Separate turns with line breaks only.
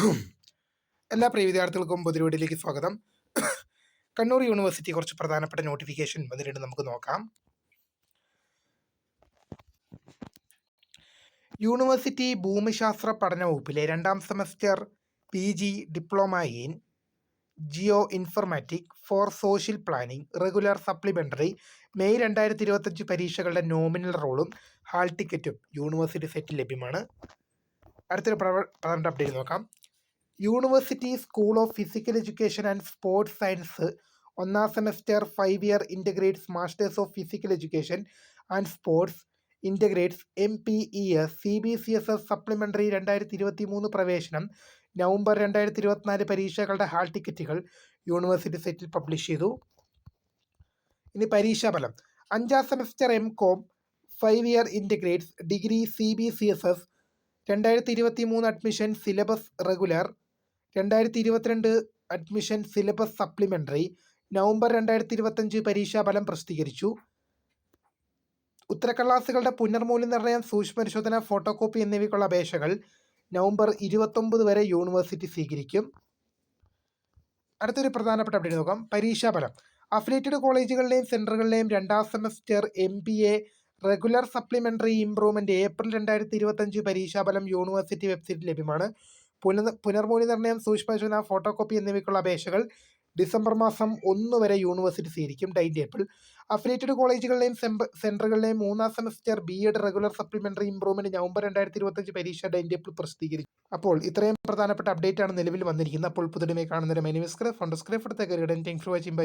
എല്ലാ പ്രിയ വിദ്യാർത്ഥികൾക്കും പൊതുപരീക്ഷയിലേക്ക് സ്വാഗതം. കണ്ണൂർ യൂണിവേഴ്സിറ്റി കുറച്ച് പ്രധാനപ്പെട്ട നോട്ടിഫിക്കേഷൻ വന്നിട്ടുണ്ട്, നമുക്ക് നോക്കാം. യൂണിവേഴ്സിറ്റി ഭൂമിശാസ്ത്ര പഠന വകുപ്പിലെ 2ാം semester PG diploma in geo informatic for social planning regular supplementary May 2025 പരീക്ഷകളുടെ നോമിനൽ റോളും ഹാൾ ടിക്കറ്റും യൂണിവേഴ്സിറ്റി സെറ്റിൽ ലഭ്യമാണ്. അടുത്തൊരു പ്രധാനപ്പെട്ട അപ്ഡേറ്റ് നോക്കാം. University school of physical education and sports science 1ാം semester 5 year integrates masters of physical education and sports integrates MPES CBCSS supplementary 2023 പ്രവേശനം November 2024 പരീക്ഷകളുടെ hall ടിക്കറ്റുകൾ യൂണിവേഴ്സിറ്റി സൈറ്റിൽ പബ്ലിഷ് ചെയ്തു. ഇനി പരീക്ഷാഫലം. 5ാം semester MCOM 5 year integrates degree CBCSS 2023 admission syllabus regular 2022 admission syllabus supplementary November 2025 പരീക്ഷാഫലം പ്രസിദ്ധീകരിച്ചു. ഉത്തരക്കടലാസുകളുടെ പുനർമൂല്യനിർണ്ണയം, സൂക്ഷ്മപരിശോധന, ഫോട്ടോകോപ്പി എന്നിവയ്ക്കുള്ള അപേക്ഷകൾ നവംബർ 29 വരെ യൂണിവേഴ്സിറ്റി സ്വീകരിക്കും. അടുത്തൊരു പ്രധാനപ്പെട്ട അപ്ഡേറ്റ് നോക്കാം. പരീക്ഷാഫലം. അഫിലിയേറ്റഡ് കോളേജുകളിലെയും സെൻറ്ററുകളിലെയും 2ാം semester MBA regular supplementary improvement April 2025 പരീക്ഷാഫലം യൂണിവേഴ്സിറ്റി വെബ്സൈറ്റിൽ ലഭ്യമാണ്. പുനർമൂല്യനിർണ്ണയം, സൂക്ഷ്മപരിശോധന, ഫോട്ടോകോപ്പി എന്നിവയ്ക്കുള്ള അപേക്ഷകൾ ഡിസംബർ മാസം 1 വരെ യൂണിവേഴ്സിറ്റി സ്വീകരിക്കും. Time table. അഫിലിയേറ്റഡ് കോളേജുകളിലെയും സെൻറ്ററുകളിലെയും 3ാം semester BEd regular supplementary improvement November 2025 പരീക്ഷ ടൈം ടേബിൾ പ്രസിദ്ധീകരിച്ചു. അപ്പോൾ ഇത്രയും പ്രധാനപ്പെട്ട അപ്ഡേറ്റ് ആണ് നിലവിൽ വന്നിരിക്കുന്നത്. അപ്പോൾ പുതുമയെ കാണുന്നവരെ മൈ നെയിം ഈസ് ക്രിഫ്. Thanks for watching. ബൈ.